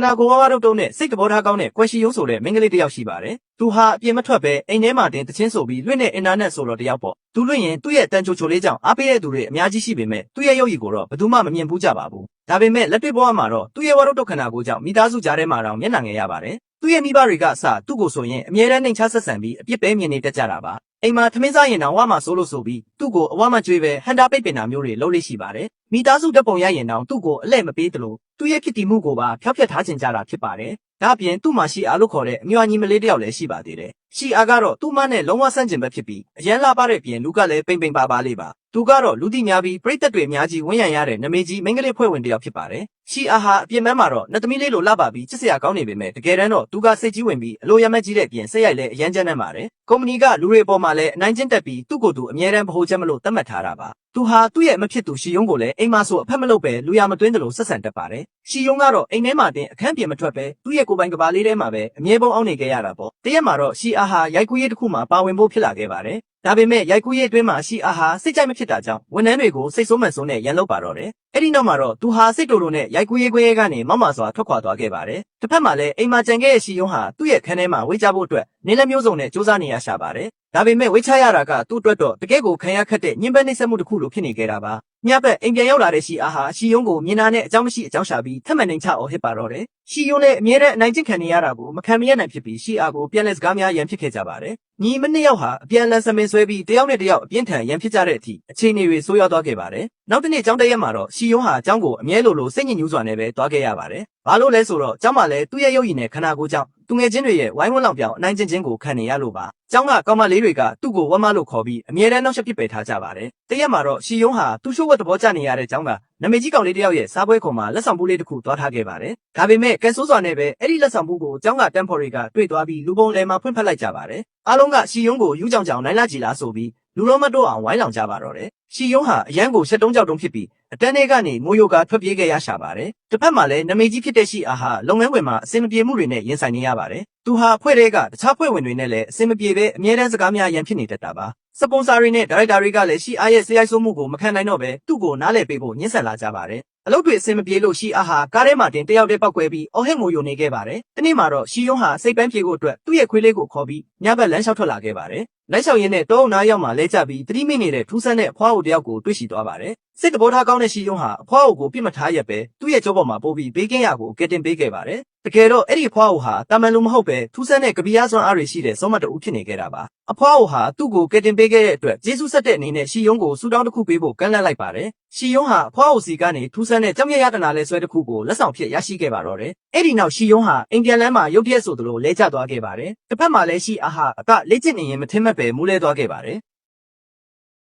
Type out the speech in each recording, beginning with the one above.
နာကိုဝါးဝါးတုတ်တုတ်နဲ့စိတ်တဘောထားကောင်းတဲ့ကွယ်ရှိယုံဆိုတဲ့မိန်းကလေးတစ်ယောက်ရှိပါတယ်။သူဟာအပြင်မထွက်ပဲအိမ်ထဲမှာတင်တချင်းဆိုပြီးလွှင့်တဲ့အင်တာနက်ဆိုတော့တယောက်ပေါ့။သူလွှင့်ရင်သူ့ရဲ့တန်ချိုချိုလေးကြောင့်အားပေးတဲ့သူတွေအများကြီးရှိပေမဲ့သူ့ရဲ့ရုပ်ရည်ကိုတော့ဘယ်သူမှမမြင်ဘူးကြပါဘူး။ဒါပေမဲ့လက်တွေ့ဘဝမှာတော့သူ့ရဲ့ဝါးတုတ်ခနာကိုကြောင့်မိသားစုကြားထဲမှာတော့မျက်နှာငယ်ရပါတယ်။သူ့ရဲ့မိဘတွေကအစသူ့ကိုဆိုရင်အမြဲတမ်းနှိမ်ချဆက်ဆံပြီးအပြစ်ပဲမြင်နေတတ်ကြတာပါ။အိမ်မှာထမင်းစားရင်တောင်ဝါမှာဆိုလို့ဆိုပြီးသူ့ကိုအဝမကျွေးပဲဟန်တာပိတ်ပင်တာမျိုးတွေလုပ်လို့ရှိပါတယ်။မိသားစုတပ်ပုံရရင်တောင်သူ့ကိုအလဲ့မပေးသလိုသူ့ရဲ့ဖြစ်တည်မှုကိုပါဖျောက်ဖျက်ထားခြင်းကြတာဖြစ်ပါတယ်။ဒါအပြင်သူ့မှာရှိအားလို့ခေါ်တဲ့အမြွာညီမလေးတစ်ယောက်လည်းရှိပါသေးတယ်။ရှိအားကတော့သူ့မနဲ့လုံးဝဆန့်ကျင်ဘက်ဖြစ်ပြီးအရန်လာပါတဲ့ပြင်လူကလည်းပိန်ပိန်ပါပါလေးပါ။သူကတော့လူသိများပြီးပြိတ္တတွေအများကြီးဝန်းရံရတဲ့နမေကြီးမိန်းကလေးဖွဲ့ဝင်တစ်ယောက်ဖြစ်ပါတယ်။ရှိအားဟာအပြင်ပန်းမှာတော့နှစ်သမီးလေးလိုလှပပြီးချစ်စရာကောင်းနေပေမဲ့တကယ်တမ်းတော့သူကစိတ်ကြီးဝင်ပြီးအလိုရမက်ကြီးတဲ့ပြင်စိတ်ရိုက်လည်းအရန်ကျန်းနေပါတယ်။ကုမ္ပဏီကလူတွေအပေါ်မှာလည်းအနိုင်ကျင့်တက်ပြီးသူ့ကိုယ်သူအမြဲတမ်းဗဟိုချက်မလို့သတ်မှတ်ထားတာပါ။သူဟာသူ့ရဲ့မဖြစ်သူရှီယုံကိုလည်းအိမ်မှာဆိုအဖက်မလုပ်ပဲလူရမသွင်းတယ်လို့ဆက်ဆံတတ်ပါတယ်။ရှီယုံကတော့အိမ်ထဲမှာတင်အခန်းပြင်မထွက်ပဲသူ့ရဲ့ကိုယ်ပိုင်ကဘာလေးထဲမှာပဲအမြဲပုံအောင်နေခဲ့ရတာပေါ့။တရက်မှာတော့ရှီအားဟာရိုက်ကူးရေးတစ်ခုမှာပါဝင်ဖို့ဖြစ်လာခဲ့ပါတယ်။ဒါပေမဲ့ရိုက်ကူးရေးအတွင်းမှာရှီအားဟာစိတ်ကြိုက်မဖြစ်တာကြောင့်ဝန်ထမ်းတွေကိုစိတ်ဆိုးမှန်ဆိုးနဲ့ရန်လုပ်ပါတော့တယ်။အဲ့ဒီနောက်မှာတော့သူဟာစိတ်တိုတိုနဲ့ရိုက်ကူးရေးခွင့်ရဲကနေမောက်မာစွာထွက်ခွာသွားခဲ့ပါတယ်။တစ်ဖက်မှာလည်းအိမ်မှာကြံခဲ့တဲ့ရှီယုံဟာသူ့ရဲ့ခန်းထဲမှာဝေးကြဖို့အတွက်နေလက်မျိုးစုံနဲ့စူးစမ်းနေရရှာပါတယ်။ဒါပေမဲ့ဝေးချရတာကသူ့အတွက်တော့တကယ့်ကိုခံရခက်တဲ့ညှဉ်းပန်းနှိပ်စက်မှုတစ်ခုလိုဖြစ်နေခဲ့တာပါ။ညဘက်အိမ်ပြန်ရောက်လာတဲ့ရှီအားဟာရှီယုံကိုမြင်တာနဲ့အကြောင်းမရှိအကြောင်းရှာပြီးထပ်မံနှိမ်ချအောင်ဟစ်ပါတော့တယ်။ရှီယုံလည်းအမြဲတမ်းအနိုင်ကျင့်ခံနေရတာကိုမခံမရနိုင်ဖြစ်ပြီးရှီအားကိုပြန်လဲစကားများရန်ဖြစ်ခဲ့ကြပါတယ်။ညီမနှစ်ယောက်ဟာအပြန်လန်ဆမင်ဆွဲပြီးတယောက်နဲ့တယောက်အပြင်းထန်ရန်ဖြစ်ကြတဲ့အထိအခြေအနေတွေဆိုးရွားသွားခဲ့ပါတယ်။နောက်တစ်နေ့ကျောင်းတက်ရက်မှာတော့ရှီယုံဟာကျောင်းကိုအမြဲလိုစိတ်ညစ်ညူးစွာနဲ့ပဲသွားခဲ့ရပါတယ်။ဘာလို့လဲဆိုတော့ကျောင်းမှာလည်းသူ့ရဲ့ရုပ်ရည်နဲ့ခန္ဓာကိုယ်ကြောင့်သူငယ်ချင်းတွေရဲ့ဝိုင်းဝန်းလောင်ပြောင်အနိုင်ကျင့်ခြင်းကိုခံနေရလို့ပါ။ကျောင်းကကောင်မလေးတွေကသူ့ကိုဝမ်းမလို့ခေါ်ပြီးအမြဲတမ်းနှောက်ယှက်ပစ်ပယ်ထားကြပါတယ်။တရက်မှာတော့ရှီယုံဟာသူ့ရှိုးဝတ်သဘောကျနေရတဲ့ကျောင်းကနမေကြီးကောင်လေးတစ်ယောက်ရဲ့စားပွဲခုံမှာလက်ဆောင်ပူးလေးတစ်ခုသွားထားခဲ့ပါတယ်။ဒါပေမဲ့ကန်ဆိုးစွာနဲ့ပဲအဲ့ဒီလက်ဆောင်ပူးကိုကျောင်းကတမ်ဖော်တွေကတွေ့သွားပြီးလူပုံလယ်မှာဖွင့်ဖက်လိုက်ကြပါတယ်။အားလုံးကရှီယုံကိုယူးကြောင်ကြောင်နိုင်လာကြည်လားဆိုပြီးလူတော်မတော်အောင်ဝိုင်းလောင်ကြပါတော့တယ်။ရှီယုံဟာအရန်ကိုရှက်တုံးကြောက်တုံးဖြစ်ပြီးအတန်းထဲကနေမိုးယိုကထွက်ပြေးခဲ့ရရှာပါတယ်။တစ်ဖက်မှာလည်းနမေကြီးဖြစ်တဲ့ရှီအားဟာလုပ်ငန်းခွင်မှာအဆင်မပြေမှုတွေနဲ့ရင်ဆိုင်နေရပါတယ်။သူဟာအဖွဲ့တွေကတခြားဖွဲ့ဝင်တွေနဲ့လည်းအဆင်မပြေပဲအမြဲတမ်းစကားများရန်ဖြစ်နေတတ်တာပါ။စပွန်ဆာတွေနဲ့ဒါရိုက်တာတွေကလည်းရှီအားရဲ့စရိုက်ဆိုးမှုကိုမခံနိုင်တော့ပဲသူ့ကိုနားလည်ပေးဖို့ညှင်းဆန်လာကြပါတယ်။အလုပ်တွေအဆင်မပြေလို့ရှီအားဟာကားထဲမှာတင်တယောက်တည်းပောက်ကွဲပြီးအော်ဟစ်ငိုယိုနေခဲ့ပါတယ်။ဒီနေ့မှာတော့ရှီယုံဟာစိတ်ပန်းပြေဖို့အတွက်သူ့ရဲ့ခွေးလေးကိုခေါ်ပြီးညဘက်လမ်းလျှောက်ထွက်လာခဲ့ပါတယ်။လမ်းလျှောက်ရင်းနဲ့တောအုပ်နားရောက်မှလဲကျပြီးသတိမိနေတဲ့ထူးဆန်းတဲ့အဖွားအိုတယောက်ကိုတွေ့ရှိသွားပါတယ်။စိတ်တဘောထားကောင်းတဲ့ရှီယုံဟာအဖွားအိုကိုပြစ်မထားရက်ပဲသူ့ရဲ့ကြောပေါ်မှာပို့ပြီးဘေးကင်းရာကိုကယ်တင်ပေးခဲ့ပါတယ်။တကယ်တော့အဲ့ဒီအဖွားအိုဟာတာမန်လူမဟုတ်ပဲထူးဆန်းတဲ့ကပီးယားစွမ်းအားတွေရှိတဲ့စောမတ်တူဖြစ်နေခဲ့တာပါ။အဖွားအိုဟာသူ့ကိုကယ်တင်ပေးခဲ့တဲ့အတွက်ကျေးဇူးဆက်တဲ့အနေနဲ့ရှီယုံကိုဆူတောင်းတစ်ခုပေးဖို့ကမ်းလှမ်းလိုက်ပါတယ်။ရှီယုံဟာအဖွားအိုစီကနေထူးဆန်းတဲ့ကြောင်ရရတနာလဲဆွဲတစ်ခုကိုလက်ဆောင်ဖြစ်ရရှိခဲ့ပါတော့တယ်။အဲ့ဒီနောက်ရှီယုံဟာအိမ်ပြန်လမ်းမှာရုတ်တရက်ဆိုသလိုလဲကျသွားခဲ့ပါတယ်။တစ်ဖက်မှာလည်းရှီအားဟာအကလေ့ကျင့်နေရင်မထင်မှတ်ပဲမူးလဲသွားခဲ့ပါတယ်။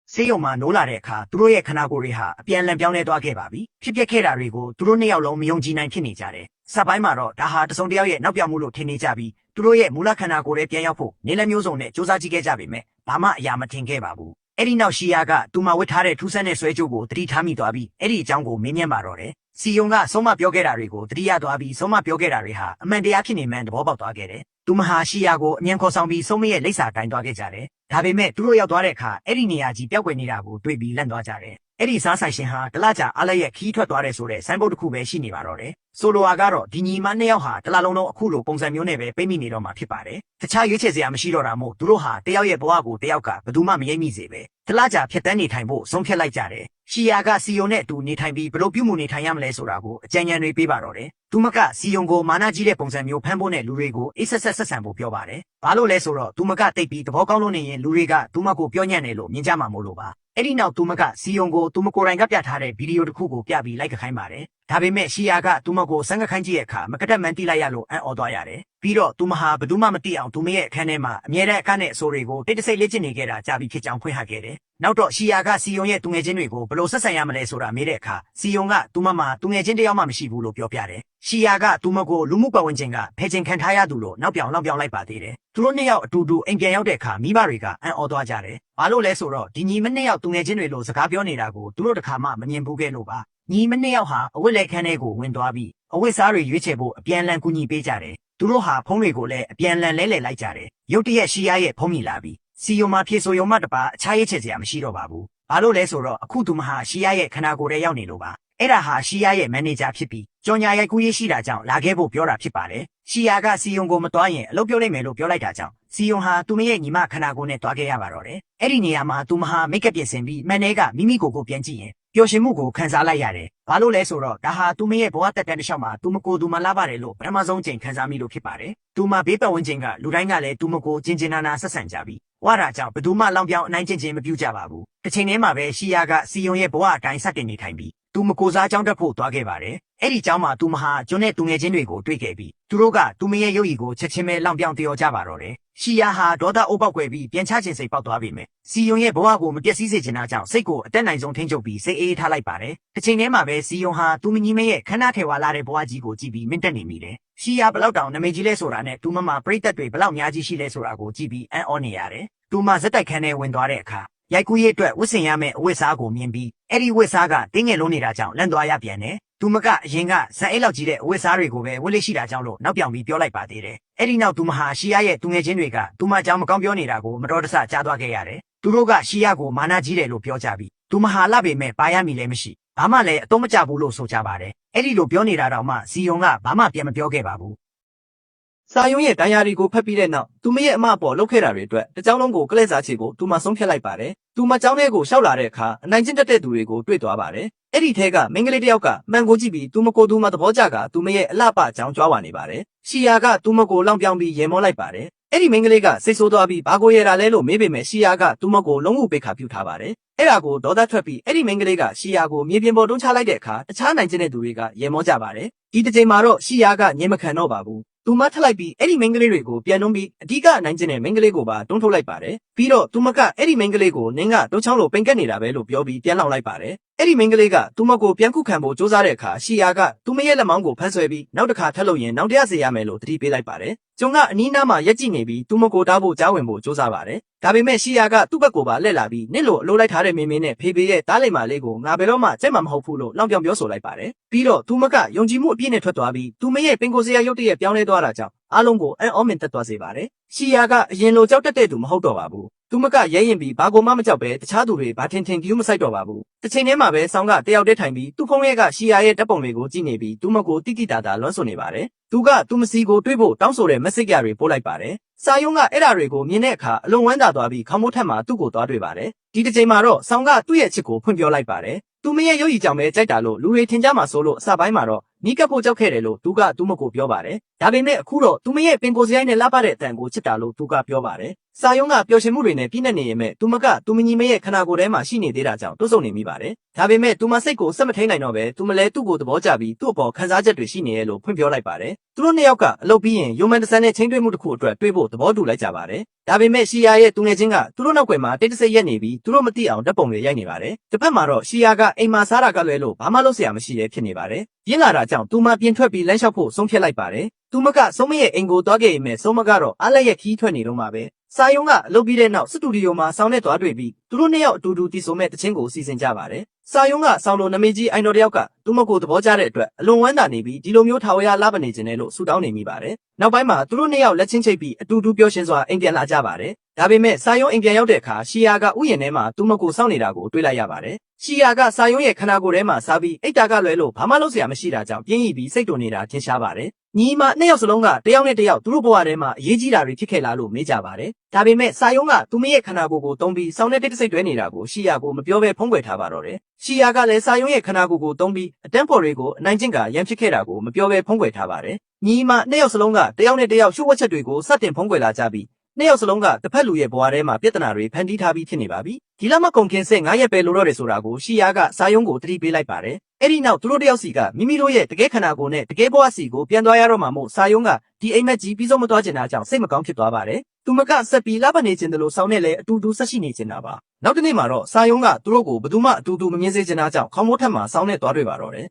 ဆေးရုံမှာနိုးလာတဲ့အခါသူတို့ရဲ့ခန္ဓာကိုယ်တွေဟာအပြန်လန်ပြောင်းလဲသွားခဲ့ပါပြီ။ဖြစ်ပျက်ခဲ့တာတွေကိုသူတို့နှစ်ယောက်လုံးမယုံကြည်နိုင်ဖြစ်နေကြတယ်။စပိုင်းမှာတော့ဒါဟာတစုံတစ်ယောက်ရဲ့နောက်ပြောင်မှုလို့ထင်နေကြပြီးသူတို့ရဲ့မူလခန္ဓာကိုယ်တွေပြန်ရောက်ဖို့နေလက်မျိုးစုံနဲ့စူးစမ်းကြည့်ခဲ့ကြပေမဲ့ဘာမှအရာမထင်ခဲ့ပါဘူး။အဲ့ဒီနောက်ရှီယာကသူမှဝတ်ထားတဲ့ထူးဆန်းတဲ့ဆွဲကြိုးကိုတတိထားမိသွားပြီးအဲ့ဒီအကြောင်းကိုမေးမြန်းပါတော့တယ်။စီယုံကဆုံးမပြောခဲ့တာတွေကိုတတိယသွားပြီးဆုံးမပြောခဲ့တာတွေဟာအမှန်တရားဖြစ်နေမှန်းသဘောပေါက်သွားခဲ့တယ်။သူမဟာရှီယာကိုအမြန်ခေါ်ဆောင်ပြီးဆုံးမရဲ့လိပ်စာတိုင်းသွားခဲ့ကြတယ်။ဒါပေမဲ့သူတို့ရောက်သွားတဲ့အခါအဲ့ဒီနေရာကြီးပျောက်ကွယ်နေတာကိုတွေ့ပြီးလန့်သွားကြတယ်။အဲ့ဒီစားဆိုင်ရှင်ဟာတလကြာအားလက်ရဲ့ခီးထွက်သွားတယ်ဆိုတဲ့ဆိုင်းဘုတ်တစ်ခုပဲရှိနေပါတော့တယ်။ဆိုလိုဝါကတော့ဒီညီမနှစ်ယောက်ဟာတလလုံးလုံးအခုလိုပုံစံမျိုးနဲ့ပဲပိတ်မိနေတော့မှာဖြစ်ပါတယ်။တခြားရွေးချယ်စရာမရှိတော့တာမို့သူတို့ဟာတယောက်ရဲ့ဘဝကိုတယောက်ကဘယ်သူမှမရိပ်မိစေပဲ။တလကြာဖြတ်တန်းနေထိုင်ဖို့ဆုံးဖြတ်လိုက်ကြတယ်။ရှီယာကစီယုံနဲ့အတူနေထိုင်ပြီးဘယ်လိုပြုမှုနေထိုင်ရမလဲဆိုတာကိုအကြံဉာဏ်တွေပေးပါတော့တယ်။သူမကစီယုံကိုမာနကြီးတဲ့ပုံစံမျိုးဖမ်းဖို့နဲ့လူတွေကိုအေးဆက်ဆက်ဆံဖို့ပြောပါတယ်။ဘာလို့လဲဆိုတော့သူမကတိတ်ပြီးသဘောကောင်းလို့နေရင်လူတွေကသူမကိုပြောညံ့တယ်လို့မြင်ကြမှာမို့လို့ပါ။အဲ့ဒီနောက်သူမကစီယုံကိုသူမကိုယ်တိုင်ကပြထားတဲ့ဗီဒီယိုတစ်ခုကိုပြပြီးလိုက်ခိုင်းပါတယ်။ဒါပေမဲ့ရှီယာကသူမကိုစမ်းခိုင်းကြည့်တဲ့အခါမကတက်မှန်တိလိုက်ရလို့အံ့ဩသွားရတယ်။ပြီးတော့သူမဟာဘယ်သူမှမသိအောင်သူမရဲ့အခန်းထဲမှာအမြဲတမ်းအခန်းနဲ့အဆိုတွေကိုတိတ်တဆိတ်လေ့ကျင့်နေခဲ့တာကြာပြီဖြစ်ကြောင်းဖွင့်ဟခဲ့တယ်။နောက်တော့ရှီယာကစီယုံရဲ့သူငယ်ချင်းတွေကိုဘယ်လိုဆက်ဆံရမလဲဆိုတာမေးတဲ့အခါစီယုံကသူမမှာသူငယ်ချင်းတယောက်မှမရှိဘူးလို့ပြောပြတယ်။ရှီယာကသူမကိုလူမှုပတ်ဝန်းကျင်ကဖယ်ကျင်ခံထားရသူလို့နောက်ပြောင်လိုက်ပါသေးတယ်။သူတို့နှစ်ယောက်အတူတူအိမ်ပြန်ရောက်တဲ့အခါမိဘတွေကအံ့ဩသွားကြတယ်။ဘာလို့လဲဆိုတော့ဒီညီမနှစ်ယောက်သူငယ်ချင်းတွေလို့စကားပြောနေတာကိုသူတို့တခါမှမမြင်ဘူးခဲ့လို့ပါ။ညီမနှစ်ယောက်ဟာအဝတ်လက်ခန်းထဲကိုဝင်သွားပြီးအဝတ်စားတွေရွေးချယ်ဖို့အပြန်လန်ကူညီပေးကြတယ်။သူတို့ဟာဖုန်းတွေကိုလည်းအပြန်လန်လဲလှယ်လိုက်ကြတယ်။ရုတ်တရက်ရှီယာရဲ့ဖုန်းမြည်လာပြီးစီယုံမှာဖြေဆိုယုံမှတပါအခြားရေးချယ်စရာမရှိတော့ပါဘူး။ဘာလို့လဲဆိုတော့အခုသူမဟာရှီယာရဲ့ခန္ဓာကိုယ်ထဲရောက်နေလို့ပါ။အဲ့ဒါဟာရှီယာရဲ့မန်နေဂျာဖြစ်ပြီး ကြော်ညာရိုက်ကူးရေးရှိတာကြောင့်လာခဲ့ဖို့ပြောတာဖြစ်ပါတယ်ရှီယာကစီယုံကိုမသွားရင်အလုပ်ပြောလိုက်မယ်လို့ပြောလိုက်တာကြောင့်စီယုံဟာသူမရဲ့ညီမခန္ဓာကိုယ်နဲ့တွားခဲ့ရပါတော့တယ်အဲ့ဒီနေရာမှာသူမဟာမိတ်ကပ်ပြင်ဆင်ပြီးမှန်တဲ့ကမိမိကိုယ်ကိုပြန်ကြည့်ရင်ပျော်ရွှင်မှုကိုခံစားလိုက်ရတယ်ဘာလို့လဲဆိုတော့ဒါဟာသူမရဲ့ဘဝတက်တန်းတစ်လျှောက်မှာသူမကိုယ်သူမလာပါတယ်လို့ပထမဆုံးချိန်ခံစားမိလို့ဖြစ်ပါတယ်သူမဘေးပတ်ဝန်းကျင်ကလူတိုင်းကလည်းသူမကိုကျင်ကျင်နာနာဆက်ဆံကြပြီးဝါရာကြောင့်ဘယ်သူမှလောင်ပြောင်အနိုင်ကျင့်ခြင်းမပြုကြပါဘူးတစ်ချိန်တည်းမှာပဲရှီယာကစီယုံရဲ့ဘဝအတိုင်းစတင်နေထိုင်ပြီးသူမကိုစားကြောင်းတက်ဖို့သွားခဲ့ပါတယ်အဲ့ဒီကြောင်းမှာသူမဟာကျွန်းနဲ့သူငယ်ချင်းတွေကိုတွေ့ခဲ့ပြီးသူတို့ကသူမရဲ့ရုပ်ရည်ကိုချက်ချင်းပဲလောင်ပြောင်တယောကြပါတော့တယ်ရှီယာဟာဒေါသအိုးပေါက်ွယ်ပြီးပြန်ချခြင်းစိတ်ပေါက်သွားပြီမယ်စီယုံရဲ့ဘဝကိုမပျက်စီးစေချင်တာကြောင့်စိတ်ကိုအတက်နိုင်ဆုံးထိန်းချုပ်ပြီးစိတ်အေးထားလိုက်ပါတယ်တစ်ချိန်တည်းမှာပဲစီယုံဟာသူမကြီးမရဲ့ခန္ဓာထေဝါလာတဲ့ဘဝကြီးကိုကြည့်ပြီးမင့်တက်နေမိတယ်ရှီယာဘလောက်တောင်နမိတ်ကြီးလဲဆိုတာနဲ့သူမမှာပရိသတ်တွေဘလောက်များကြီးရှိလဲဆိုတာကိုကြည့်ပြီးအံ့ဩနေရတယ်သူမဇက်တိုက်ခန်းထဲဝင်သွားတဲ့အခါရိုက်ကူးရေးအတွက်ဝစ်စင်ရမယ့်အဝတ်စားကိုမြင်ပြီးအဲ့ဒီဝတ်စားကတင်းငယ်လုံးနေတာကြောင့်လန့်သွားရပြန်တယ်သူမကအရင်ကဇန်အိတ်လောက်ကြီးတဲ့အဝတ်စားတွေကိုပဲဝတ်လေးရှိတာကြောင့်လို့နောက်ပြောင်ပြီးပြောလိုက်ပါသေးတယ်အဲ့ဒီနောက်သူမဟာရှီယာရဲ့သူငယ်ချင်းတွေကသူမအကြောင်းမကောင်းပြောနေတာကိုမတော်တဆကြားသွားခဲ့ရတယ်သူတို့ကရှီယာကိုမာနကြီးတယ်လို့ပြောကြပြီးသူမဟာလှပေမဲ့ပါရမီလည်းမရှိဘာမှလည်းအတော့မကျဘူးလို့ဆိုကြပါတယ်အဲ့ဒီလိုပြောနေတာတော့မှစီယုံကဘာမှပြန်မပြောခဲ့ပါဘူးစာယုံရဲ့တရားတွေကိုဖတ်ပြီးတဲ့နောက်သူမရဲ့အမအပေါ်လှုပ်ခဲ့တာတွေအတွက်တကြောင်လုံးကိုကလဲစားချေကိုသူမဆုံးဖြတ်လိုက်ပါတယ်။သူမကျောင်းထဲကိုရှောက်လာတဲ့အခါအနိုင်ကျင့်တတ်တဲ့သူတွေကိုတွေ့သွားပါတယ်။အဲ့ဒီထဲကမိန်းကလေးတစ်ယောက်ကမှန်ကိုကြည့်ပြီးသူမကိုသူမသဘောကျကသူမရဲ့အလှပအကြောင်းကြွားဝါနေပါတယ်။ရှီယာကသူမကိုလောင်ပြောင်ပြီးရေမောလိုက်ပါတယ်။အဲ့ဒီမိန်းကလေးကစိတ်ဆိုးသွားပြီးဘာကိုရတာလဲလို့မေးပေမဲ့ရှီယာကသူမကိုလုံးဝပိတ်ခါပြုထားပါတယ်။အဲ့ဒါကိုဒေါသထွက်ပြီးအဲ့ဒီမိန်းကလေးကရှီယာကိုမြေပြင်ပေါ်တွန်းချလိုက်တဲ့အခါတခြားနိုင်ကျင့်တဲ့သူတွေကရေမောကြပါတယ်။ဒီတစ်ချိန်မှာတော့ရှီယာကငြင်းမခံတော့ပါဘူး။သူမထလိုက်ပြီးအဲ့ဒီမိန်းကလေးတွေကိုပြန်နှုံးပြီးအဓိကနိုင်ကျင်တဲ့မိန်းကလေးကိုပါတွန်းထုတ်လိုက်ပါတယ်ပြီးတော့သူမကအဲ့ဒီမိန်းကလေးကိုနင်းကတုံးချောင်းလိုပိန်ကက်နေတာပဲလို့ပြောပြီးပြန်လောင်လိုက်ပါတယ်အဲ့ဒီမိန်းကလေးကသူမကိုပြန်ခုခံဖို့စူးစမ်းတဲ့အခါရှီယာကသူမရဲ့လက်မောင်းကိုဖမ်းဆွဲပြီးနောက်တစ်ခါထပ်လို့ရင်နောက်တရားစေရမယ်လို့တတိပေးလိုက်ပါတယ်ကျုံကအနီးနားမှာရက်ကြည့်နေပြီးသူမကိုတားဖို့ကြားဝင်ဖို့စူးစမ်းပါတယ်ဒါပေမဲ့ရှီယာကသူ့ဘက်ကိုပါလှည့်လာပြီးနစ်လိုအလိုလိုက်ထားတဲ့မင်းမင်းနဲ့ဖေဖေရဲ့တားလိမ္မာလေးကိုငါဘယ်တော့မှကြိုက်မှာမဟုတ်ဘူးလို့လောင်ပြောင်ပြောဆိုလိုက်ပါတယ်ပြီးတော့သူမကယုံကြည်မှုအပြည့်နဲ့ထွက်သွားပြီးသူမရဲ့ပင်ကိုစရာရုပ်တရက်ပြောင်းလဲသွားတာကြောင့်အားလုံးကိုအံ့ဩမင်သက်သွားစေပါတယ်ရှီယာကအရင်လိုကြောက်တတ်တဲ့သူမဟုတ်တော့ပါဘူးသူမကရဲရင်ပြီးဘာကိုမှမကြောက်ပဲတခြားသူတွေဘာထင်ထင်ကြည့်မဆိုင်တော့ပါဘူးတစ်ချိန်တည်းမှာပဲဆောင်းကတယောက်တည်းထိုင်ပြီးသူ့ဖုန်းရဲ့ကရှီယာရဲ့ဓာတ်ပုံတွေကိုကြည့်နေပြီးသူမကိုတိတိတာတာလွှမ်းဆွနေပါတယ်သူကသူမစီကိုတွေးဖို့တောင်းဆိုတဲ့ message တွေပို့လိုက်ပါတယ်စာယုံကအဲ့ဓာတွေကိုမြင်တဲ့အခါအလွန်ဝမ်းသာသွားပြီးခေါင်းမိုးထက်မှသူ့ကိုသွားတွေ့ပါတယ်ဒီတစ်ချိန်မှာတော့ဆောင်းကသူ့ရဲ့ချစ်ကိုဖွင့်ပြောလိုက်ပါတယ်သူမရဲ့ရုပ်ရည်ကြောင့်ပဲကြိုက်တာလို့လူတွေထင်ကြမှာဆိုလို့အစပိုင်းမှာတော့နီးကပ်ဖို့ကြောက်ခဲ့တယ်လို့သူကသူ့မကိုပြောပါတယ်ဒါပေမဲ့အခုတော့သူမရဲ့ပင်ကိုစရိုက်နဲ့လှပတဲ့အတန်ကိုချစ်တာလို့သူကပြောပါတယ်စာယုံကပျော်ရွှင်မှုတွေနဲ့ပြည့်နေနေရင်မဲ့သူမကသူမကြီးမရဲ့ခန္ဓာကိုယ်ထဲမှာရှိနေသေးတာကြောင့်တွတ်ဆုံနေမိပါတယ်ဒါပေမဲ့သူမစိတ်ကိုစက်မထိန်နိုင်တော့ပဲသူမလဲသူ့ကိုသဘောကျပြီးသူ့အပေါ်ခံစားချက်တွေရှိနေရဲ့လို့ဖွင့်ပြောလိုက်ပါတယ်သူတို့နှစ်ယောက်ကအလုပ်ပြီးရင်ယိုမန်တဆန်နဲ့ချင်းတွေ့မှုတစ်ခုအတွက်တွေ့ဖို့သဘောတူလိုက်ကြပါတယ်ဒါပေမဲ့ရှီယာရဲ့သူငယ်ချင်းကသူတို့နောက်ွယ်မှာတိတ်တဆိတ်ရက်နေပြီးသူတို့မသိအောင်ဓာတ်ပုံတွေရိုက်နေပါတယ်တစ်ဖက်မှာတော့ရှီယာကအိမ်မှာစားတာကလွဲလို့ဘာမှလုပ်စရာမရှိရဲဖြစ်နေပါတယ်ပြင်းလာတာကြောင့်သူမပြင်ထွက်ပြီးလမ်းလျှောက်ဖို့ဆုံးဖြတ်လိုက်ပါတယ်သူမကဆုံးမရဲ့အိမ်ကိုသွားခဲ့ရင်မဲ့ဆုံးမကတော့အားလက်ရဲ့ခီးထွက်နေတော့မှာပဲစာယုံကအလုပ်ပြီးတဲ့နောက်စတူဒီယိုမှာဆောင်းနဲ့သွားတွေ့ပြီးသူတို့နှစ်ယောက်အတူတူတည်ဆိုမဲ့တခြင်းကိုစီစဉ်ကြပါတယ်စာယုံကဆောင်းလိုနမေကြီးအိုင်တော်တယောက်ကသူမကိုသဘောကျတဲ့အတွက်အလွန်ဝမ်းသာနေပြီးဒီလိုမျိုးထာဝရလာပနေခြင်းနဲ့လို့ဆူတောင်းနေမိပါတယ်နောက်ပိုင်းမှာသူတို့နှစ်ယောက်လက်ချင်းချိတ်ပြီးအတူတူပျော်ရွှင်စွာအိမ်ပြန်လာကြပါတယ်ဒါပေမဲ့စာယုံအိမ်ပြန်ရောက်တဲ့အခါရှီယာကဥယျာဉ်ထဲမှာသူမကိုစောင့်နေတာကိုတွေ့လိုက်ရပါတယ်ရှီယာကစာယုံရဲ့ခန္ဓာကိုယ်ထဲမှာစားပြီးအိတ်တာကလွဲလို့ဘာမှလုပ်စရာမရှိတာကြောင့်ပြင်းရပြီးစိတ်တုန်နေတာထင်ရှားပါတယ်ညီမနှစ်ယောက်စလုံးကတယောက်နဲ့တယောက်သူတို့ဘဝထဲမှာအရေးကြီးတာတွေဖြစ်ခဲ့လားလို့မေးကြပါတယ်ဒါပေမဲ့စာယုံကသူမရဲ့ခန္ဓာကိုယ်ကိုတုံးပြီးစောင်းတဲ့တိတ်တဆိတ်တွဲနေတာကိုရှီယာကိုမပြောဘဲဖုံးကွယ်ထားပါတော့တယ်ရှီယာကလည်းစာယုံရဲ့ခန္ဓာကိုယ်ကိုတုံးပြီးအတန်းဖော်တွေကိုအနိုင်ကျင့်ကရန်ဖြစ်ခဲ့တာကိုမပြောဘဲဖုံးကွယ်ထားပါတယ်ညီမနှစ်ယောက်စလုံးကတယောက်နဲ့တယောက်ရှုပ်ဝက်ချက်တွေကိုစတင်ဖုံးကွယ်လာကြပြီးနှစ်ယောက်စလုံးကတစ်ဖက်လူရဲ့ဘဝထဲမှာပြဿနာတွေဖန်တီးထားပြီးဖြစ်နေပါပြီဒီလမကုန်ခင်ဆက်9ရက်ပဲလိုတော့တယ်ဆိုတာကိုရှီယာကစာယုံကိုတတိပေးလိုက်ပါတယ်အဲ့ဒီနောက်သူတို့တယောက်စီကမိမိတို့ရဲ့တကယ်ခန္ဓာကိုယ်နဲ့တကယ်ဘဝစီကိုပြန်သွားရတော့မှာမို့စာယုံကဒီအိမ်မက်ကြီးပြီးဆုံးမသွားချင်တာကြောင့်စိတ်မကောင်းဖြစ်သွားပါတယ်သူမကဆက်ပြီးလှပနေခြင်းတလို့ဆောင်းနဲ့လည်းအတူတူဆက်ရှိနေခြင်းတာပါနောက်တစ်နေ့မှာတော့စာယုံကသူတို့ကိုဘယ်သူမှအတူတူမမြင်စေချင်တာကြောင့်ခေါင်းမိုးထက်မှာဆောင်းနဲ့သွားတွေ့ပါတော့တယ်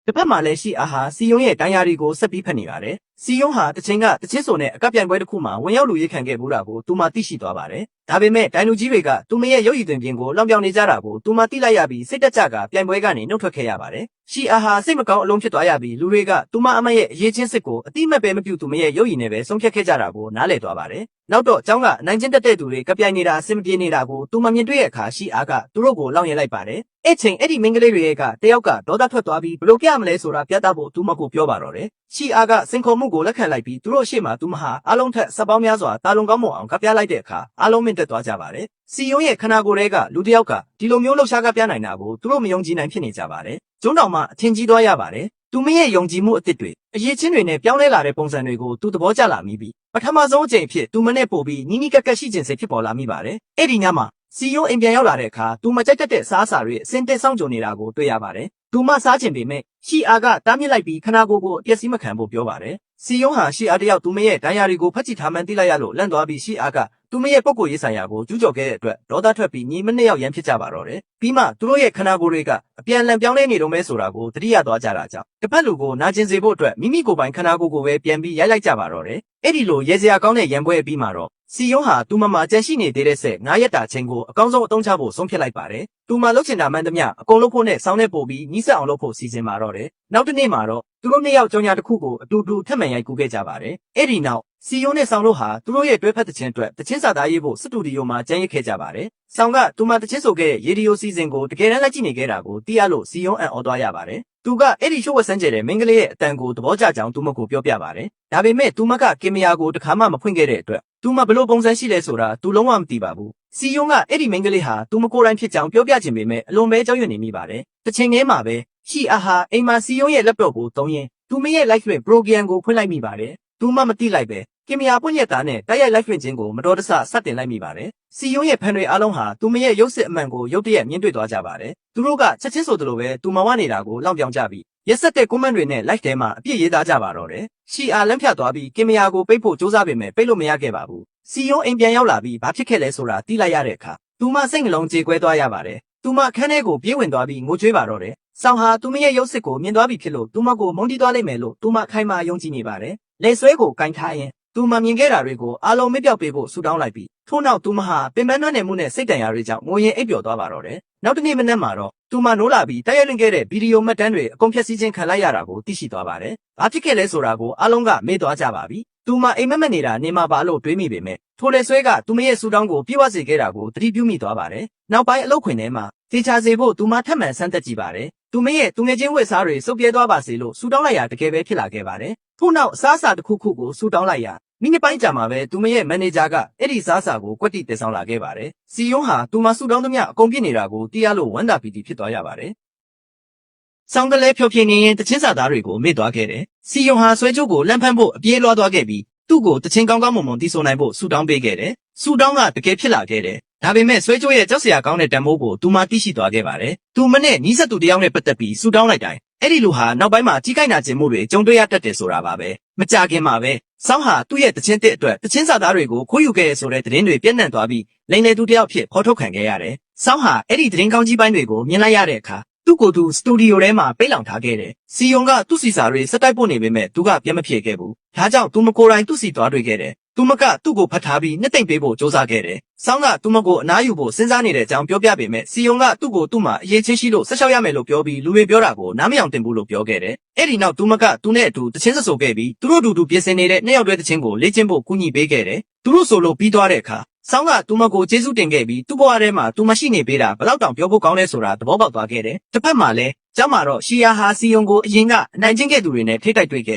တစ်ဖက်မှာလည်းရှီအာဟာစီယုံရဲ့တိုင်းရာတွေကိုဆက်ပြီးဖက်နေပါတယ် စီယုံဟာတချင်းကတချင်းဆိုနဲ့အကပြိုင်ပွဲတစ်ခုမှာဝင်ရောက်လူရေးခံခဲ့ဘူးတာကိုသူမသိရှိသွားပါတယ်။ဒါပေမဲ့ဒိုင်လူကြီးတွေကသူမရဲ့ရုပ်ရည်သွင်ပြင်ကိုလောင်ပြောင်နေကြတာကိုသူမသိလိုက်ရပြီးစိတ်တက်ကြကပြိုင်ပွဲကနေနှုတ်ထွက်ခဲ့ရပါတယ်။ရှီအာဟာစိတ်မကောင်းအလုံးဖြစ်သွားရပြီးလူတွေကသူမအမရဲ့အရေးချင်းစစ်ကိုအတိမတ်ပဲမပြုသူမရဲ့ရုပ်ရည်နဲ့ပဲဆုံးဖြတ်ခဲ့ကြတာကိုနားလည်သွားပါတယ်။နောက်တော့အကြောင်းကနိုင်ချင်းတက်တဲ့သူတွေကပြိုင်နေတာအဆင်မပြေနေတာကိုသူမမြင်တွေ့ရအခါရှီအာကသူတို့ကိုလောင်ရလိုက်ပါတယ်။အဲ့ချိန်အဲ့ဒီမင်းကလေးတွေကတယောက်ကဒေါသထွက်သွားပြီးဘလို့ပြမလဲဆိုတာပြသဖို့သူမကိုပြောပါတော့တယ်။ရှီအာကစင်ခုံမှုကိုလက်ခံလိုက်ပြီးသူတို့အရှိမသူမဟာအလုံးထက်စပ်ပေါင်းများစွာတာလုံကောင်းမွန်အောင်ကပြလိုက်တဲ့အခါအလုံးမြင့်တက်သွားကြပါတယ်။စီယုံရဲ့ခနာကိုယ်တွေကလူတယောက်ကဒီလိုမျိုးလှုပ်ရှားကပြနိုင်တာကိုသူတို့မယုံကြည်နိုင်ဖြစ်နေကြပါတယ်။ကျွန်းတော်မှာအထင်ကြီးသွားရပါတယ်။သူမရဲ့ယုံကြည်မှုအသစ်တွေအရေးချင်းတွေနဲ့ပြောင်းလဲလာတဲ့ပုံစံတွေကိုသူသဘောကျလာမိပြီးပထမဆုံးအကြိမ်ဖြစ်သူမနဲ့ပို့ပြီးနီးနီးကပ်ကပ်ရှိခြင်းစိတ်ဖြစ်ပေါ်လာမိပါတယ်။အဲ့ဒီညမှာစီယုံအိမ်ပြန်ရောက်လာတဲ့အခါသူမကြိုက်တတ်တဲ့စားစာတွေအစင်တက်ဆောင်ကြုံနေတာကိုတွေ့ရပါတယ်။သူမစားခြင်းပေမဲ့ရှီအာကတားမြစ်လိုက်ပြီးခနာကိုအပြည့်စီမခံဖို့ပြောပါတယ်။စီယုံဟာရှီအာတယောက်သူမရဲ့ဒိုင်ယာရီကိုဖတ်ကြည့်ထားမှန်းသိလိုက်ရလို့လန့်သွားပြီးရှီအာကသူမရဲ့ပုဂ္ဂိုလ်ရေးဆိုင်ရာကိုကျူးကျော်ခဲ့တဲ့အတွက်ဒေါသထွက်ပြီးညီမနှစ်ယောက်ရန်ဖြစ်ကြပါတော့တယ်။ပြီးမှသူတို့ရဲ့ခနာကိုယ်တွေကအပြန်လန်ပြောင်းလဲနေတော့မဲဆိုတာကိုသတိရသွားကြတာကြောင့်တစ်ဖက်လူကိုနာကျင်စေဖို့အတွက်မိမိကိုယ်ပိုင်ခနာကိုယ်ကိုပဲပြန်ပြီးရိုက်လိုက်ကြပါတော့တယ်။အဲ့ဒီလိုရေစရာကောင်းတဲ့ရန်ပွဲအပြီးမှာတော့စီယုံဟာသူမမှာကြန့်ရှိနေသေးတဲ့ဆက်9ရက်တာချင်းကိုအကောင်းဆုံးအသုံးချဖို့ဆုံးဖြတ်လိုက်ပါတယ်။သူမလှုပ်ချင်တာမှန်သမျှအကုန်လုပ်ဖို့နဲ့စောင်းနေပို့ပြီးညီးဆက်အောင်လုပ်ဖို့စီစဉ်ပါတော့တယ်။နောက်တစ်နေ့မှာတော့သူတို့နှစ်ယောက်ကြောင်ညာတစ်ခုကိုအတူတူထပ်မံရိုက်ကူးခဲ့ကြပါတယ်။အဲ့ဒီနောက်စီယုံနဲ့ဆောင်းတို့ဟာသူတို့ရဲ့တွဲဖက်သချင်းအတွက်တချင်းစာသားရေးဖို့စတူဒီယိုမှာကြံရစ်ခဲ့ကြပါတယ်။ဆောင်းကသူမတချင်းဆိုခဲ့တဲ့ရေဒီယိုစီစဉ်ကိုတကယ်တမ်းလက်ကြည့်နေခဲ့တာကိုသိရလို့စီယုံအံ့ဩသွားရပါတယ်။သူကအဲ့ဒီရှိုးဝက်ဆန်းကျဲတဲ့မင်းကလေးရဲ့အတန်ကိုသဘောကျကြောင်းသူမကိုပြောပြပါတယ်။ဒါပေမဲ့သူမကကင်မရာကိုတခါမှမဖွင့်ခဲ့တဲ့အတွက်သူမဘလို့ပုံစံရှိလဲဆိုတာသူလုံးဝမသိပါဘူး။စီယုံကအဲ့ဒီမင်းကလေးဟာသူမကိုယ်တိုင်ဖြစ်ကြောင်းပြောပြခြင်းပေမဲ့အလွန်ပဲကြောက်ရွံ့နေမိပါတယ်။တစ်ချိန်တည်းမှာပဲရှီအာဟာအိမ်မှာစီယုံရဲ့ laptop ကိုသုံးရင်းသူမရဲ့ live stream program ကိုဖွင့်လိုက်မိပါတယ်။သူမမသိလိုက်ပဲကင်မရာပွင့်ရက်သားနဲ့တိုက်ရိုက် live stream ခြင်းကိုမတော်တဆစတင်လိုက်မိပါတယ်။စီယုံရဲ့ဖန်တွေအားလုံးဟာသူမရဲ့ရုပ်စစ်အမှန်ကိုရုတ်တရက်မြင်တွေ့သွားကြပါတယ်။သူတို့ကချက်ချင်းဆိုသလိုပဲသူမဝနေတာကိုလောင်ပြောင်ကြပြီးရက်ဆက်တဲ့ comment တွေနဲ့ live ထဲမှာအပြည့်ရေးသားကြပါတော့တယ်။ရှီအာလမ်းဖြတ်သွားပြီးကင်မရာကိုပိတ်ဖို့ကြိုးစားပေမဲ့ပိတ်လို့မရခဲ့ပါဘူး။စီယုံအိမ်ပြန်ရောက်လာပြီးဘာဖြစ်ခဲ့လဲဆိုတာသိလိုက်ရတဲ့အခါသူမစိတ်နှလုံးကြေကွဲသွားရပါတယ်။သူမအခန်းထဲကိုပြေးဝင်သွားပြီးငိုကြွေးပါတော့တယ်။ဆောင်းဟာသူမရဲ့ရုပ်စစ်ကိုမြင်သွားပြီဖြစ်လို့သူမကိုမုန်းတီးသွားလိမ့်မယ်လို့သူမခိုင်မာယုံကြည်နေပါတယ်။လက်ဆွဲကိုကင်ထားရင်သူမမြင်ခဲ့တာတွေကိုအားလုံးမပြောက်ပေးဖို့ဆူတောင်းလိုက်ပြီးထို့နောက်သူမဟာပင်ပန်းနှွမ်းနယ်မှုနဲ့စိတ်တန်ရာတွေကြောင့်ငိုရင်အိပ်ပျော်သွားပါတော့တယ်။နောက်တစ်နေ့မနက်မှာတော့သူမနိုးလာပြီးတိုက်ရိုက်လင့်ခဲ့တဲ့ဗီဒီယိုမှတ်တမ်းတွေအကုန်ဖြည့်ဆည်းခြင်းခံလိုက်ရတာကိုသိရှိသွားပါတယ်။ဘာဖြစ်ခဲ့လဲဆိုတာကိုအားလုံးကမေ့သွားကြပါပြီ။သူမအိမ်မက်မက်နေတာနေမှာပါလို့တွေးမိပေမဲ့ထိုလက်ဆွဲကသူမရဲ့ဆူတောင်းကိုပြေဝစေခဲ့တာကိုသတိပြုမိသွားပါတယ်။နောက်ပိုင်းအလုပ်ခွင်ထဲမှာတေချာစေဖို့သူမထပ်မံဆန်းသက်ကြည့်ပါတယ်။သူမရဲ့သူငယ်ချင်းဝတ်စားတွေစုပ်ပြဲသွားပါစေလို့ဆူတောင်းလိုက်ရတကယ်ပဲဖြစ်လာခဲ့ပါတယ်။ထို့နောက်အစားအစာတစ်ခုခုကိုဆူတောင်းလိုက်ရမိနစ်ပိုင်းကြာမှာပဲသူမရဲ့မန်နေဂျာကအဲ့ဒီစားစာကိုကွက်တိတင်ဆောင်လာခဲ့ပါတယ်။စီယုံဟာသူမဆူတောင်းသမျှအကုန်ပြည့်နေတာကိုသိရလို့ဝမ်းသာပီတိဖြစ်သွားရပါတယ်။ဆောင်းကလေးဖြိုပြင်းနေရင်တချင်းစာသားတွေကိုမေ့သွားခဲ့တယ်။စီယုံဟာဆွဲကြိုးကိုလန့်ဖမ်းဖို့အပြေးလွှားသွားခဲ့ပြီးသူ့ကိုတချင်းကောင်းကောင်းမွန်မွန်တီးဆိုနိုင်ဖို့ဆူတောင်းပေးခဲ့တယ်။ဆူတောင်းကတကယ်ဖြစ်လာခဲ့တယ်။ဒါပေမဲ့ဆွဲကြိုးရဲ့ကြောက်စရာကောင်းတဲ့တံမိုးကိုသူမသိရှိသွားခဲ့ပါတယ်။သူမနဲ့နီးစပ်သူတယောက်နဲ့ပတ်သက်ပြီးဆူတောင်းလိုက်တိုင်းအဲ့ဒီလူဟာနောက်ပိုင်းမှာကြီးကိုက်နာခြင်းမှုတွေကြုံတွေ့ရတတ်တယ်ဆိုတာပါပဲ။မကြခင်မှာပဲဆောင်းဟာသူ့ရဲ့တချင်းတစ်အတွက်တချင်းစာသားတွေကိုခိုးယူခဲ့ရဆိုတဲ့သတင်းတွေပြန့်နှံ့သွားပြီးလိန်လေသူတယောက်ဖြစ်ဖော်ထုတ်ခံခဲ့ရတယ်။ဆောင်းဟာအဲ့ဒီသတင်းကောင်းကြီးပိုင်းတွေကိုမြင်လိုက်ရတဲ့အခါသူ့ကိုယ်သူစတူဒီယိုထဲမှာပိတ်လောင်ထားခဲ့တယ်။စီယုံကသူ့စီစာတွေစက်တိုက်ပို့နေပေမဲ့သူကပြန်မဖြစ်ခဲ့ဘူး။ဒါကြောင့်သူမကိုယ်တိုင်သူ့စီသွားတွေ့ခဲ့တယ်။သူမကသူ့ကိုဖတ်ထားပြီးနှစ်သိမ့်ပေးဖို့စ조사ခဲ့တယ်။ဆောင်းကသူမကိုအနားယူဖို့စဉ်းစားနေတဲ့အကြောင်းပြောပြပေမဲ့စီယုံကသူ့ကိုသူ့မှာအရေးချင်းရှိလို့ဆက်လျှောက်ရမယ်လို့ပြောပြီးလူတွေပြောတာကိုနားမယောင်တင်ဘူးလို့ပြောခဲ့တယ်။အဲ့ဒီနောက်သူမကသူနဲ့အတူတချင်းစဆိုခဲ့ပြီးသူတို့အတူတူပြင်ဆင်နေတဲ့နှစ်ယောက်တွဲတချင်းကိုလေ့ကျင့်ဖို့ကူညီပေးခဲ့တယ်။သူတို့ဆိုလို့ပြီးသွားတဲ့အခါဆောင်းကသူမကိုကျေးဇူးတင်ခဲ့ပြီးသူ့ဘဝထဲမှာသူမရှိနေပေးတာဘလောက်တောင်ပြောဖို့ကောင်းလဲဆိုတာသဘောပေါက်သွားခဲ့တယ်။တစ်ဖက်မှာလည်းကျောင်းမှာတော့ရှီယာဟာစီယုံကိုအရင်ကအနိုင်ကျင့်ခဲ့သူတွေနဲ့ထိတိုက်တွေ့ခဲ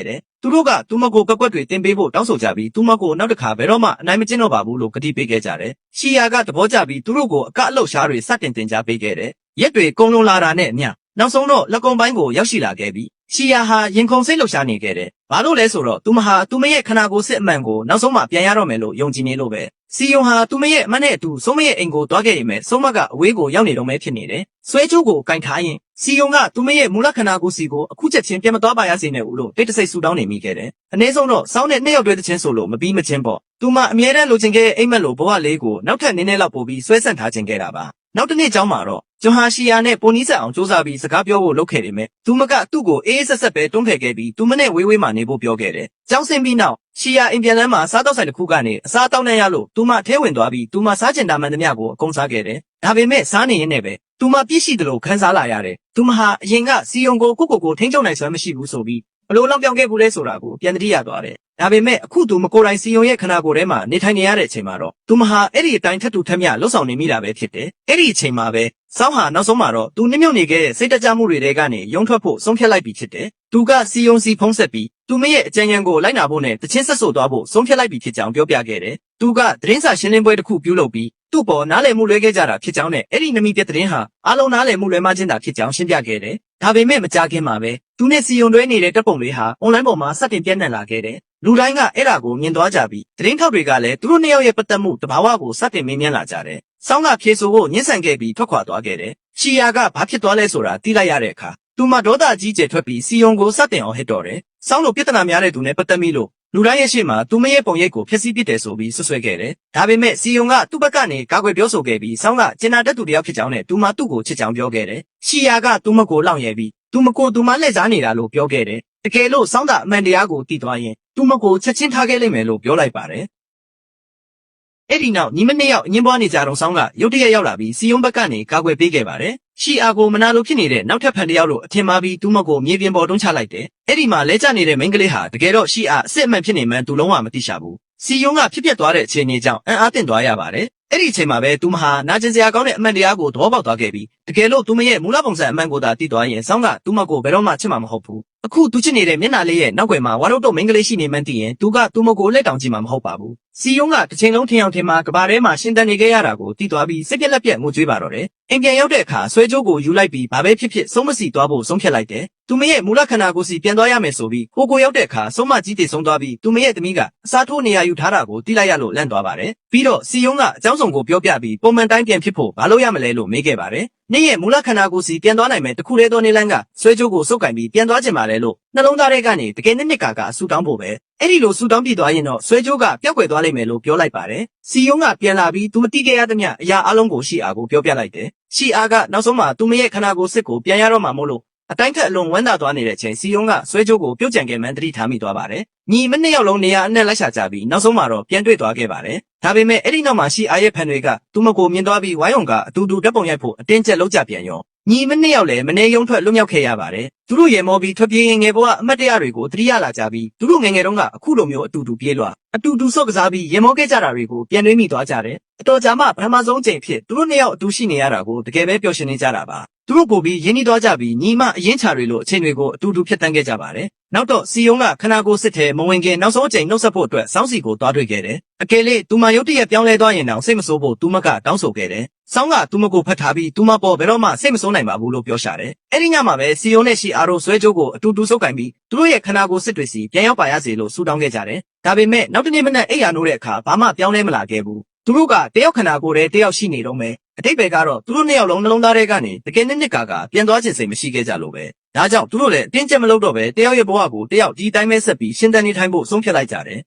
့တယ်။သူတို့ကသူမကိုကကွက်တွေတင်ပေးဖို့တောင်းဆိုကြပြီးသူမကိုနောက်တစ်ခါဘယ်တော့မှအနိုင်မကျင့်တော့ပါဘူးလို့ကတိပေးခဲ့ကြတယ်။ရှီယာကသဘောကျပြီးသူတို့ကိုအကအလုပ်ရှားတွေစတင်တင်ကြားပေးခဲ့တယ်။ရက်တွေကုန်လွန်လာတာနဲ့အမျှနောက်ဆုံးတော့လက်ကုံပိုင်းကိုရောက်ရှိလာခဲ့ပြီးရှီယာဟာရင်ခုန်စိတ်လှုပ်ရှားနေခဲ့တယ်။ဘာလို့လဲဆိုတော့သူမဟာသူမရဲ့ခနာကိုယ်စစ်အမှန်ကိုနောက်ဆုံးမှပြန်ရတော့မယ်လို့ယုံကြည်နေလို့ပဲ။စီယုံဟာသူမရဲ့အမနဲ့အတူဆုံးမရဲ့အိမ်ကိုသွားခဲ့ရမယ်ဆုံးမကအဝေးကိုရောက်နေတော့မယ်ဖြစ်နေတယ်။ဆွဲကြိုးကိုကင်ထားရင်စီယုံကသူမရဲ့မူလခနာကိုယ်စီကိုအခုချက်ချင်းပြန်မသွားပါရစေနဲ့ဦးလို့တိတ်တဆိတ်ဆူတောင်းနေမိခဲ့တယ်။အနည်းဆုံးတော့စောင်းနဲ့နှစ်ယောက်တွဲတချင်းဆိုလို့မပြီးမချင်းပေါ့။သူမအမြဲတမ်းလိုချင်ခဲ့တဲ့အိမ်မက်လိုဘဝလေးကိုနောက်ထပ်နည်းနည်းလောက်ပို့ပြီးဆွဲဆန့်ထားခြင်းခဲ့တာပါ။နောက်တစ်နေ့ကျောင်းမှာတော့ ကျွန်ဟာရှီယာနဲ့ပိုနီးဆက်အောင်စူးစမ်းပြီးစကားပြောဖို့လုပ်ခဲ့တယ်မဲ့သူမကသူ့ကိုအေးဆက်ဆက်ပဲတွန်းဖယ်ခဲ့ပြီးသူမနဲ့ဝေးဝေးမှနေဖို့ပြောခဲ့တယ်ကြောင်းစင်ပြီးနောက်ရှီယာအိမ်ပြန်လမ်းမှာစားတော့ဆိုင်တစ်ခုကနေအစားတောင်းနှံရလို့သူမထဲဝင်သွားပြီးသူမစားချင်တာမှန်သမျှကိုအကုန်စားခဲ့တယ်ဒါပေမဲ့စားနေရင်းနဲ့ပဲသူမပြည့်ရှိတယ်လို့ခန်းစားလာရတယ်သူမဟာအရင်ကစီယုံကိုကိုထိန်းချုပ်နိုင်စွမ်းမရှိဘူးဆိုပြီးဘလို့လောက်ပြောင်းခဲ့ဘူးလဲဆိုတာကိုပြန်တတိယသွားတယ်ဒါပေမဲ့အခုသူမကိုယ်တိုင်စီယုံရဲ့ခန္ဓာကိုယ်ထဲမှာနေထိုင်နေရတဲ့အချိန်မှာတော့သူမဟာအဲ့ဒီအတိုင်းထပ်တူထက်မြလှုပ်ဆောင်နေမိတာပဲဖြစ်တယ်အဲ့ဒီအချိန်မှာပဲစောင်းဟာနောက်ဆုံးမှာတော့သူနှိမ့်မြုပ်နေခဲ့တဲ့စိတ်တကြမှုတွေထဲကနေရုံထွက်ဖို့ဆုံးဖြတ်လိုက်ပြီဖြစ်တယ်သူကစီယုံစီဖုံးဆက်ပြီးသူမရဲ့အကြံဉာဏ်ကိုလိုက်နာဖို့နဲ့တချင်းဆက်ဆိုသွားဖို့ဆုံးဖြတ်လိုက်ပြီဖြစ်ကြောင်းပြောပြခဲ့တယ်သူကသတင်းစာရှင်းလင်းပွဲတစ်ခုပြုလုပ်ပြီးသူ့ပေါ်နားလည်မှုလွဲခဲ့ကြတာဖြစ်ကြောင်းနဲ့အဲ့ဒီနမိတဲ့သတင်းဟာအလုံးနားလည်မှုလွဲမှားခြင်းတာဖြစ်ကြောင်းရှင်းပြခဲ့တယ်ဒါပေမဲ့မကြခင်မှာပဲသူနဲ့စီယုံတွဲနေတဲ့တပ်ပုံတွေဟာအွန်လိုင်းပေါ်မှာစတင်ပြန့်နှံ့လာခဲ့တယ်လူတိုင်းကအဲ့ဒါကိုမြင်သွားကြပြီးသတင်းထောက်တွေကလည်းသူတို့နှစ်ယောက်ရဲ့ပတ်သက်မှုတဘာဝကိုစတင်မေးမြန်းလာကြတယ်။စောင်းကဖြေဆိုဖို့ညှဉ်းဆန်ခဲ့ပြီးထွက်ခွာသွားခဲ့တယ်။ရှီယာကဘာဖြစ်သွားလဲဆိုတာသိလိုက်ရတဲ့အခါသူမဒေါသကြီးကျယ်ထွက်ပြီးစီယုံကိုစတင်အောင်ဟစ်တော်တယ်။စောင်းလိုပြဿနာများတဲ့သူနဲ့ပတ်သက်မိလို့လူတိုင်းရဲ့ရှေ့မှာသူမရဲ့ပုံရိပ်ကိုဖျက်ဆီးပစ်တယ်ဆိုပြီးဆွဆွဲခဲ့တယ်။ဒါပေမဲ့စီယုံကသူ့ဘက်ကနေကာကွယ်ပြောဆိုခဲ့ပြီးစောင်းကကျင်နာတတ်သူတယောက်ဖြစ်ကြောင်းနဲ့သူမသူ့ကိုချစ်ကြောင်းပြောခဲ့တယ်။ရှီယာကသူမကိုလောင်ရဲပြီးသူမကိုသူမလှည့်စားနေတာလို့ပြောခဲ့တယ်။တကယ်လို့စောင်းတာအမှန်တရားကိုသိသွားရင်သူမကိုချက်ချင်းထားခဲ့လိမ့်မယ်လို့ပြောလိုက်ပါတယ်။အဲ့ဒီနောက်ညီမနှစ်ယောက်အငင်းပွားနေကြတော့စောင်းကရုတ်တရက်ရောက်လာပြီးစီယုံဘက်ကနေကာကွယ်ပေးခဲ့ပါတယ်။ရှီအာကိုမနာလိုဖြစ်နေတဲ့နောက်ထပ်ဖန်တယောက်လို့အထင်မှားပြီးသူမကိုမြေပြင်ပေါ်တွန်းချလိုက်တယ်။အဲ့ဒီမှာလဲကျနေတဲ့မိန်းကလေးဟာတကယ်တော့ရှီအာအစ်အမှန်ဖြစ်နေမှန်းသူလုံးဝမသိရှာဘူး။စီယုံကဖြစ်ပျက်သွားတဲ့အခြေအနေကြောင့်အံ့အားသင့်သွားရပါတယ်။အဲ့ဒီအချိန်မှာပဲသူမဟာနာကျင်စရာကောင်းတဲ့အမှန်တရားကိုသဘောပေါက်သွားခဲ့ပြီးတကယ်လို့သူမရဲ့မူလပုံစံအမှန်ကိုသာသိသွားရင်စောင်းကသူမကိုဘယ်တော့မှချစ်မှာမဟုတ်ဘူး။အခုသူချစ်နေတဲ့မျက်နှာလေးရဲ့နောက်ွယ်မှာဝါရုတ်တုတ်မိန်းကလေးရှိနေမှန်းသိရင်သူကသူမကိုလက်တောင်ကြည့်မှာမဟုတ်ပါဘူး။စီယုံကတစ်ချိန်လုံးထင်အောင်ထင်မှာကဘာထဲမှာရှင်းတန်နေခဲ့ရတာကိုသိသွားပြီးစိတ်ပြက်လက်ပြက်ငိုကြွေးပါတော့တယ်။အိမ်ပြန်ရောက်တဲ့အခါဆွဲကြိုးကိုယူလိုက်ပြီးဘာပဲဖြစ်ဖြစ်ဆုံးမစီသွားဖို့ဆုံးဖြတ်လိုက်တယ်။သူမရဲ့မူလခန္ဓာကိုယ်စီပြန်သွားရမယ်ဆိုပြီးကိုရောက်တဲ့အခါဆုံးမကြီးတည်ဆုံးသွားပြီးသူမရဲ့သမီးကအစားထိုးနေရယူထားတာကိုသိလိုက်ရလို့လန့်သွားပါတယ်။ပြီးတော့စီယုံကအကြောင်းစုံကိုပြောပြပြီးပုံမှန်တိုင်းပြန်ဖြစ်ဖို့ဘာလို့ရမလဲလို့မေးခဲ့ပါတယ်။နေ့ရဲ့မူလခန္ဓာကိုယ်စီပြန်သွားနိုင်မယ်တခုတည်းသောနေလန်းကဆွဲကြိုးကိုစုပ်ကင်ပြီးပြန်သွားခြင်းပါလေလို့နှလုံးသားထဲကနေတကယ်နှစ်ကာဆူတောင်းဖို့ပဲအဲ့ဒီလိုဆူတောင်းပြသွားရင်တော့ဆွဲကြိုးကပျောက်ကွယ်သွားလိမ့်မယ်လို့ပြောလိုက်ပါတယ်။စီယုံကပြန်လာပြီးသူမတိခဲ့ရသမျှအရာအလုံးကိုရှီအာကိုပြောပြလိုက်တယ်။ရှီအာကနောက်ဆုံးမှာသူမရဲ့ခန္ဓာကိုယ်စစ်ကိုပြန်ရတော့မှာမို့လို့အတိုင်းထက်အလွန်ဝမ်းသာသွားနေတဲ့အချိန်စီယုံကဆွဲကြိုးကိုပြုတ်ကြံခဲ့မှန်းတတိထားမိသွားပါတယ်။ညီမနှစ်ယောက်လုံးနေရာအနှံ့လိုက်ရှာကြပြီးနောက်ဆုံးမှာတော့ပြန်တွေ့သွားခဲ့ပါတယ်။ဒါပေမဲ့အဲ့ဒီနောက်မှာရှီအာရဲ့ဖန်တွေကသူမကိုမြင်သွားပြီးဝိုင်းုံကအတူတူဓာတ်ပုံရိုက်ဖို့အတင်းကျပ်လုပ်ကြပြန်ရောညီမနှစ်ယောက်လည်းမနေယုံထွက်လွတ်မြောက်ခဲ့ရပါတယ်။သူတို့ရေမောပြီးထွက်ပြေးရင်ငယ်ဘဝအမတ်တရားတွေကိုသတိရလာကြပြီးသူတို့ငယ်ငယ်တုန်းကအခုလိုမျိုးအတူတူပြေးလွှာအတူတူဆော့ကစားပြီးရေမောခဲ့ကြတာတွေကိုပြန်တွေးမိသွားကြတယ်။အတော်ကြာမှပထမဆုံးအချိန်ဖြစ်သူတို့နှစ်ယောက်အတူရှိနေရတာကိုတကယ်ပဲပျော်ရွှင်နေကြတာပါ။သူတို့ပို့ပြီးရင်းနှီးသွားကြပြီးညီမအရင်ချာတွေလိုအချိန်တွေကိုအတူတူဖြတ်တန်းခဲ့ကြပါတယ်။နောက်တော့စီယုံကခနာကိုစစ်ထဲမဝင်ခင်နောက်ဆုံးအချိန်နှုတ်ဆက်ဖို့အတွက်စောင်းစီကိုသွားတွေ့ခဲ့တယ်။အကယ်၍သူမရုတ်တရက်ပြောင်းလဲသွားရင်တောင်စိတ်မဆိုးဖို့သူမကတောင်းဆိုခဲ့တယ်။စောင်းကသူမကိုဖတ်ထားပြီးသူမပေါ်ဘယ်တော့မှစိတ်မဆိုးနိုင်ပါဘူးလို့ပြောရှာတယ်။အဲ့ဒီညမှာပဲစီယုံနဲ့ရှီအာတို့ဆွဲကြိုးကိုအတူတူဆုပ်ကင်ပြီးသူတို့ရဲ့ခနာကိုစစ်တွေစီပြန်ရောက်ပါရစေလို့ဆုတောင်းခဲ့ကြတယ်။ဒါပေမဲ့နောက်တနေ့မနက်အိပ်ရာနိုးတဲ့အခါဘာမှပြောင်းလဲမလာခဲ့ဘူး။သူတို့ကတယောက်ခနာကိုယ်တည်းတယောက်ရှိနေတော့မယ်အတိတ်ပဲကတော့သူတို့နှစ်ယောက်လုံးနှလုံးသားထဲကနေတကယ်နှစ်ကာပြန်သွားခြင်းစိတ်မရှိခဲ့ကြလို့ပဲဒါကြောင့်သူတို့လည်းအတင်းကျပ်မလုပ်တော့ပဲတယောက်ရဲ့ဘဝကိုတယောက်ဒီတိုင်းပဲဆက်ပြီးရှင်းတန်းနေထိုင်ဖို့ဆုံးဖြတ်လိုက်ကြတယ်